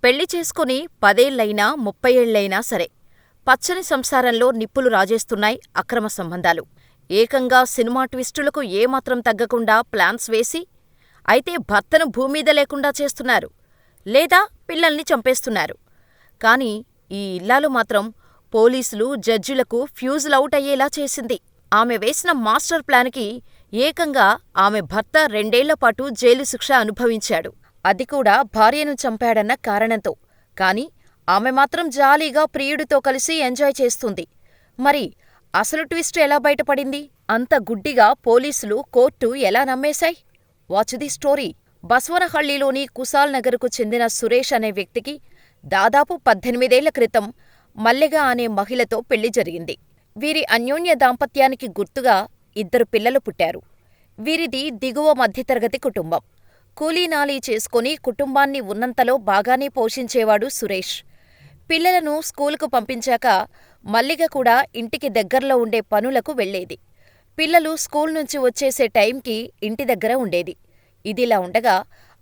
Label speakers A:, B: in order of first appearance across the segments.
A: పెళ్లి చేసుకుని 10 ఏళ్లయినా 30 ఏళ్లయినా సరే, పచ్చని సంసారంలో నిప్పులు రాజేస్తున్నాయి అక్రమ సంబంధాలు. ఏకంగా సినిమా ట్విస్టులకు ఏమాత్రం తగ్గకుండా ప్లాన్స్ వేసి, అయితే భర్తను భూమ్మీద లేకుండా చేస్తున్నారు, లేదా పిల్లల్ని చంపేస్తున్నారు. కాని ఈ ఇల్లాలు మాత్రం పోలీసులు, జడ్జిలకు ఫ్యూజులౌట్ అయ్యేలా చేసింది. ఆమె వేసిన మాస్టర్ ప్లానుకి ఏకంగా ఆమె భర్త 2 ఏళ్లపాటు జైలు శిక్ష అనుభవించాడు. అది కూడా భార్యను చంపాడన్న కారణంతో. కాని ఆమె మాత్రం జాలీగా ప్రియుడితో కలిసి ఎంజాయ్ చేస్తుంది. మరి అసలు ట్విస్ట్ ఎలా బయటపడింది? అంత గుడ్డిగా పోలీసులు, కోర్టు ఎలా నమ్మేశాయి? Watch the story. బస్వనహళ్లిలోని కుశాల్ నగర్కు చెందిన సురేష్ అనే వ్యక్తికి దాదాపు 18 ఏళ్ల క్రితం మల్లెగ అనే మహిళతో పెళ్లి జరిగింది. వీరి అన్యోన్య దాంపత్యానికి గుర్తుగా 2 పిల్లలు పుట్టారు. వీరిది దిగువ మధ్యతరగతి కుటుంబం. కూలీనాలీ చేసుకుని కుటుంబాన్ని ఉన్నంతలో బాగానే పోషించేవాడు సురేష్. పిల్లలను స్కూలుకు పంపించాక మల్లిగ కూడా ఇంటికి దగ్గర్లో ఉండే పనులకు వెళ్ళేది. పిల్లలు స్కూల్ నుంచి వచ్చేసే టైంకి ఇంటి దగ్గర ఉండేది. ఇదిలా ఉండగా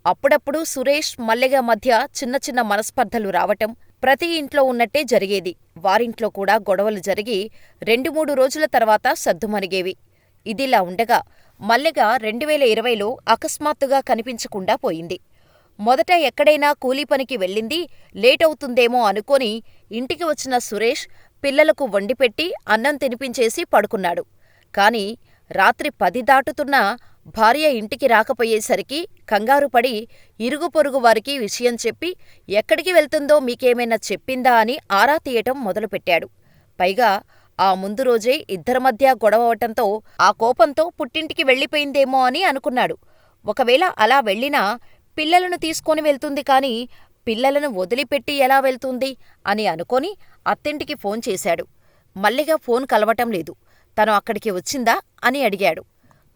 A: అప్పుడప్పుడు సురేష్, మల్లిగ మధ్య చిన్న చిన్న మనస్పర్ధలు రావటం ప్రతి ఇంట్లో ఉన్నట్టే జరిగేది. వారింట్లో కూడా గొడవలు జరిగి 2-3 రోజుల తర్వాత సద్దుమణిగేవి. ఇదిలా ఉండగా మల్లిగ 2020లో అకస్మాత్తుగా కనిపించకుండా పోయింది. మొదట ఎక్కడైనా కూలీపనికి వెళ్ళింది, లేటవుతుందేమో అనుకొని ఇంటికి వచ్చిన సురేష్ పిల్లలకు వండిపెట్టి అన్నం తినిపించేసి పడుకున్నాడు. కాని రాత్రి 10 దాటుతున్నా భార్య ఇంటికి రాకపోయేసరికి కంగారుపడి ఇరుగుపొరుగు వారికి విషయం చెప్పి ఎక్కడికి వెళ్తుందో మీకేమైనా చెప్పిందా అని ఆరా తీయటం మొదలుపెట్టాడు. పైగా ఆ ముందు రోజే ఇద్దరి మధ్య గొడవవటంతో ఆ కోపంతో పుట్టింటికి వెళ్ళిపోయిందేమో అని అనుకున్నాడు. ఒకవేళ అలా వెళ్ళినా పిల్లలను తీసుకొని వెళ్తుంది కాని పిల్లలను వదిలిపెట్టి ఎలా వెళ్తుంది అని అనుకొని అత్తింటికి ఫోన్ చేశాడు. మల్లిగ ఫోన్ కలవటం లేదు. తను అక్కడికి వచ్చిందా అని అడిగాడు.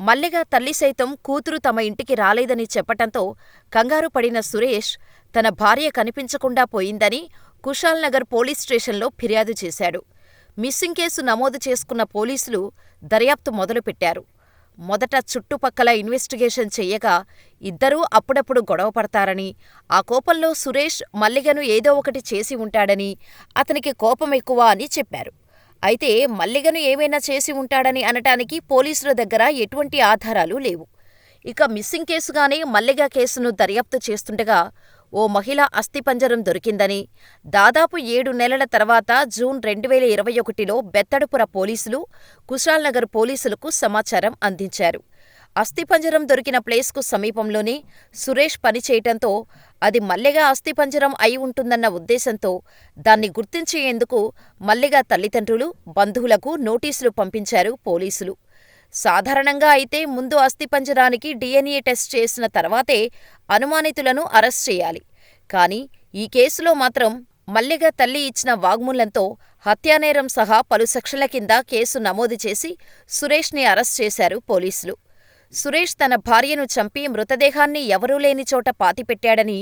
A: మల్లిగ తల్లి సైతం కూతురు తమ ఇంటికి రాలేదని చెప్పటంతో కంగారు పడిన సురేష్ తన భార్య కనిపించకుండా పోయిందని కుశాల్ నగర్ పోలీస్ స్టేషన్లో ఫిర్యాదు చేశాడు. మిస్సింగ్ కేసు నమోదు చేసుకున్న పోలీసులు దర్యాప్తు మొదలుపెట్టారు. మొదట చుట్టుపక్కల ఇన్వెస్టిగేషన్ చెయ్యగా ఇద్దరూ అప్పుడప్పుడు గొడవపడతారని, ఆ కోపంలో సురేష్ మల్లిగను ఏదో ఒకటి చేసి ఉంటాడని, అతనికి కోపమెక్కువ అని చెప్పారు. అయితే మల్లిగను ఏమైనా చేసి ఉంటాడని అనటానికి పోలీసుల దగ్గర ఎటువంటి ఆధారాలు లేవు. ఇక మిస్సింగ్ కేసుగానే మల్లిగ కేసును దర్యాప్తు చేస్తుండగా ఓ మహిళ అస్థిపంజరం దొరికిందని, దాదాపు 7 నెలల తర్వాత జూన్ 2021లో బెత్తడుపుర పోలీసులు, కుశాల్ నగర్ పోలీసులకు సమాచారం అందించారు. అస్థిపంజరం దొరికిన ప్లేస్కు సమీపంలోనే సురేష్ పనిచేయటంతో అది మల్లిగ అస్థిపంజరం అయి ఉంటుందన్న ఉద్దేశంతో దాన్ని గుర్తించేందుకు మల్లిగ తల్లిదండ్రులు, బంధువులకు నోటీసులు పంపించారు పోలీసులు. సాధారణంగా అయితే ముందు అస్థిపంజరానికి DNA టెస్ట్ చేసిన తర్వాతే అనుమానితులను అరెస్ట్ చేయాలి. కాని ఈ కేసులో మాత్రం మల్లిగ తల్లి ఇచ్చిన వాగ్మూలంతో హత్యానేరం సహా పలు సెక్షన్ల కింద కేసు నమోదు చేసి సురేష్ని అరెస్ట్ చేశారు పోలీసులు. సురేష్ తన భార్యను చంపి మృతదేహాన్ని ఎవరూ లేని చోట పాతిపెట్టాడని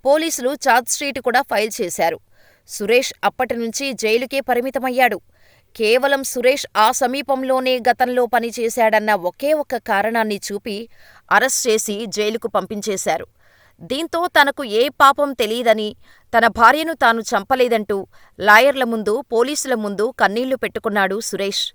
A: పోలీసులు ఛార్జ్షీట్ కూడా ఫైల్ చేశారు. సురేష్ అప్పటినుంచి జైలుకే పరిమితమయ్యాడు. కేవలం సురేష్ ఆ సమీపంలోనే గతంలో పనిచేశాడన్న ఒకే ఒక్క కారణాన్ని చూపి అరెస్ట్ చేసి జైలుకు పంపించేశారు. దీంతో తనకు ఏ పాపం తెలీదని, తన భార్యను తాను చంపలేదంటూ లాయర్ల ముందు, పోలీసుల ముందు కన్నీళ్లు పెట్టుకున్నాడు సురేష్.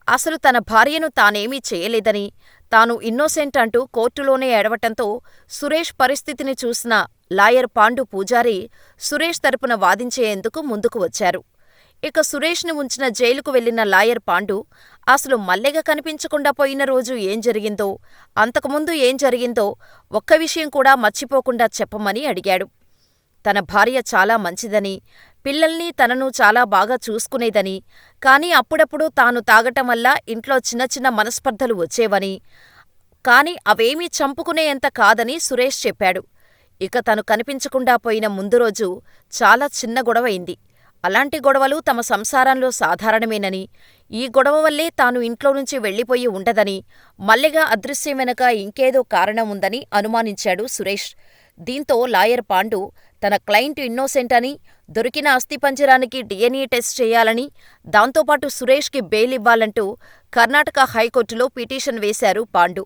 A: అసలు తన భార్యను తానేమీ చేయలేదని, తాను ఇన్నోసెంట్ అంటూ కోర్టులోనే ఏడవటంతో సురేష్ పరిస్థితిని చూసిన లాయర్ పాండు పూజారి సురేష్ తరపున వాదించేందుకు ముందుకు వచ్చారు. ఇక సురేష్ను ఉంచిన జైలుకు వెళ్లిన లాయర్ పాండు అసలు మల్లిగ కనిపించకుండా పోయిన రోజు ఏం జరిగిందో, అంతకుముందు ఏం జరిగిందో ఒక్క విషయం కూడా మర్చిపోకుండా చెప్పమని అడిగాడు. తన భార్య చాలా మంచిదని, పిల్లల్ని తనను చాలా బాగా చూసుకునేదని, కాని అప్పుడప్పుడు తాను తాగటం వల్ల ఇంట్లో చిన్న చిన్న మనస్పర్ధలు వచ్చేవని, కాని అవేమీ చంపుకునేంత కాదని సురేష్ చెప్పాడు. ఇక తను కనిపించకుండా పోయిన ముందు రోజు చాలా చిన్న గొడవైంది. అలాంటి గొడవలు తమ సంసారంలో సాధారణమేనని, ఈ గొడవ వల్లే తాను ఇంట్లో నుంచి వెళ్ళిపోయి ఉండదని, మల్లిగ అదృశ్యం వెనుక ఇంకేదో కారణం ఉందని అనుమానించాడు సురేష్. దీంతో లాయర్ పాండు తన క్లయింట్ ఇన్నోసెంట్ అని, దొరికిన అస్థిపంజరానికి DNA టెస్ట్ చేయాలని, దాంతోపాటు సురేష్కి బెయిల్ ఇవ్వాలంటూ కర్ణాటక హైకోర్టులో పిటిషన్ వేశారు పాండు.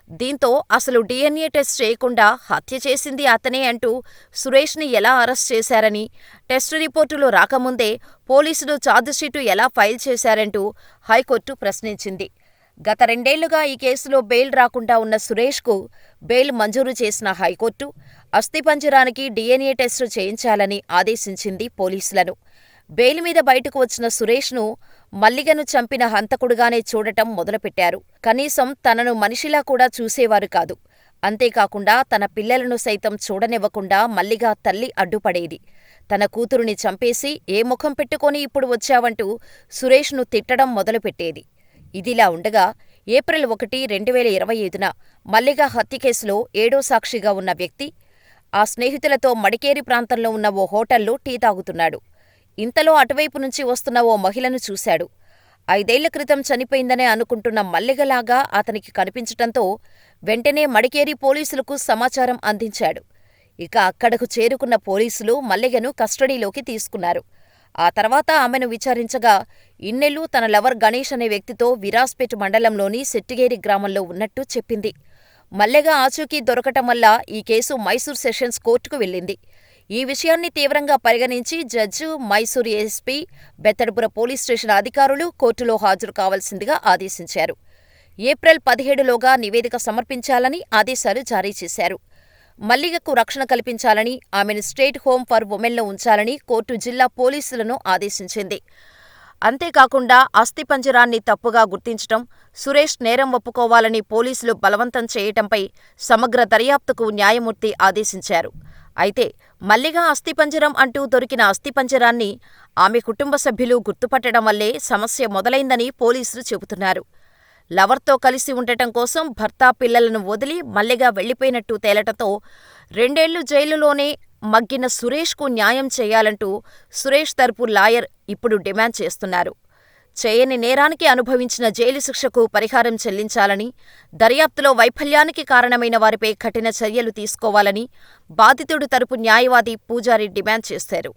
A: దీంతో అసలు DNA టెస్ట్ చేయకుండా హత్య చేసింది అతనే అంటూ సురేష్ని ఎలా అరెస్ట్ చేశారని, టెస్టు రిపోర్టులు రాకముందే పోలీసులు ఛార్జిషీటు ఎలా ఫైల్ చేశారంటూ హైకోర్టు ప్రశ్నించింది. గత 2 ఏళ్లుగా ఈ కేసులో బెయిల్ రాకుండా ఉన్న సురేష్కు బెయిల్ మంజూరు చేసిన హైకోర్టు అస్థిపంజరానికి DNA టెస్టు చేయించాలని ఆదేశించింది పోలీసులను. బెయిల్ మీద బయటకు వచ్చిన సురేష్ను మల్లిగను చంపిన హంతకుడుగానే చూడటం మొదలుపెట్టారు. కనీసం తనను మనిషిలా కూడా చూసేవారు కాదు. అంతేకాకుండా తన పిల్లలను సైతం చూడనివ్వకుండా మల్లిగ తల్లి అడ్డుపడేది. తన కూతురుని చంపేసి ఏ ముఖం పెట్టుకొని ఇప్పుడు వచ్చావంటూ సురేష్ను తిట్టడం మొదలుపెట్టేది. ఇదిలా ఉండగా ఏప్రిల్ 1, 2025న మల్లిగ హత్య కేసులో 7వ సాక్షిగా ఉన్న వ్యక్తి ఆ స్నేహితులతో మడికేరి ప్రాంతంలో ఉన్న ఓ హోటల్లో టీ తాగుతున్నాడు. ఇంతలో అటువైపు నుంచి వస్తున్న ఓ మహిళను చూశాడు. 5 ఏళ్ల క్రితం చనిపోయిందనే అనుకుంటున్న మల్లిగలాగా అతనికి కనిపించటంతో వెంటనే మడికేరి పోలీసులకు సమాచారం అందించాడు. ఇక అక్కడకు చేరుకున్న పోలీసులు మల్లిగను కస్టడీలోకి తీసుకున్నారు. ఆ తర్వాత ఆమెను విచారించగా ఇన్నేళ్లు తన లవర్ గణేష్ అనే వ్యక్తితో విరాజ్పేట్ మండలంలోని సెట్టిగేరి గ్రామంలో ఉన్నట్టు చెప్పింది. మల్లిగ ఆచూకీ దొరకటం వల్ల ఈ కేసు మైసూర్ సెషన్స్ కోర్టుకు వెళ్ళింది. ఈ విషయాన్ని తీవ్రంగా పరిగణించి judge, Mysuru SP, Bettadapura police station అధికారులు కోర్టులో హాజరు కావాల్సిందిగా ఆదేశించారు. ఏప్రిల్ 17లోగా నివేదిక సమర్పించాలని ఆదేశాలు జారీ చేశారు. మల్లిగకు రక్షణ కల్పించాలని, ఆమెను స్టేట్ హోం ఫర్ ఉమెన్లో ఉంచాలని కోర్టు జిల్లా పోలీసులను ఆదేశించింది. అంతేకాకుండా అస్థిపంజరాన్ని తప్పుగా గుర్తించటం, సురేష్ నేరం ఒప్పుకోవాలని పోలీసులు బలవంతం చేయటంపై సమగ్ర దర్యాప్తుకు న్యాయమూర్తి ఆదేశించారు. అయితే మల్లిగ అస్థిపంజరం అంటూ దొరికిన అస్థిపంజరాన్ని ఆమె కుటుంబ సభ్యులు గుర్తుపట్టడం వల్లే సమస్య మొదలైందని పోలీసులు చెబుతున్నారు. లవర్తో కలిసి ఉండటం కోసం భర్త, పిల్లలను వదిలి మల్లిగ వెళ్లిపోయినట్టు తేలటంతో 2 ఏళ్లు జైలులోనే మగ్గిన సురేష్కు న్యాయం చేయాలంటూ సురేష్ తరపు లాయర్ ఇప్పుడు డిమాండ్ చేస్తున్నారు. చేయని నేరానికి అనుభవించిన జైలు శిక్షకు పరిహారం చెల్లించాలని, దర్యాప్తులో వైఫల్యానికి కారణమైన వారిపై కఠిన చర్యలు తీసుకోవాలని బాధితుడు తరపు న్యాయవాది పూజారి డిమాండ్ చేశారు.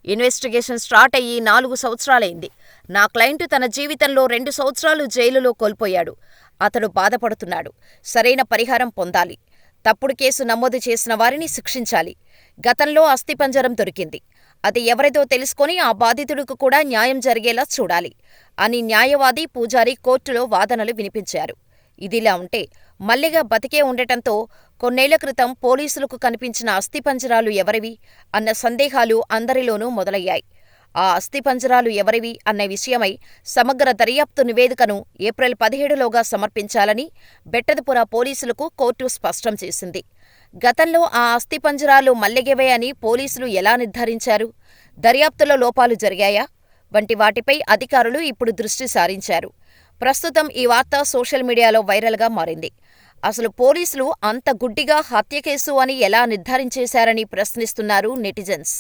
A: ఇన్వెస్టిగేషన్ స్టార్ట్ అయ్యి 4 సంవత్సరాలైంది. నా క్లయింట్ తన జీవితంలో 2 సంవత్సరాలు జైలులో కోల్పోయాడు. అతడు బాధపడుతున్నాడు. సరైన పరిహారం పొందాలి. తప్పుడు కేసు నమోదు చేసిన వారిని శిక్షించాలి. గతంలో అస్థిపంజరం దొరికింది. అది ఎవరిదో తెలుసుకొని ఆ బాధితుడికి కూడా న్యాయం జరిగేలా చూడాలి అని న్యాయవాది పూజారి కోర్టులో వాదనలు వినిపించారు. ఇదిలా ఉంటే మల్లిగ బతికే ఉండటంతో కొన్నేళ్ల క్రితం పోలీసులకు కనిపించిన అస్థిపంజరాలు ఎవరివి అన్న సందేహాలు అందరిలోనూ మొదలయ్యాయి. ఆ అస్థిపంజరాలు ఎవరివి అన్న విషయమై సమగ్ర దర్యాప్తు నివేదికను ఏప్రిల్ 17లోగా సమర్పించాలని బెట్టదపుర పోలీసులకు కోర్టు స్పష్టం చేసింది. గతంలో ఆ అస్థిపంజరాలు మల్లిగవే అని పోలీసులు ఎలా నిర్ధారించారు? దర్యాప్తులో లోపాలు జరిగాయా? వంటి వాటిపై అధికారులు ఇప్పుడు దృష్టి సారించారు. ప్రస్తుతం ఈ వార్త సోషల్ మీడియాలో వైరల్గా మారింది. అసలు పోలీసులు అంత గుడ్డిగా హత్య కేసు అని ఎలా నిర్ధారించేశారని ప్రశ్నిస్తున్నారు నెటిజన్స్.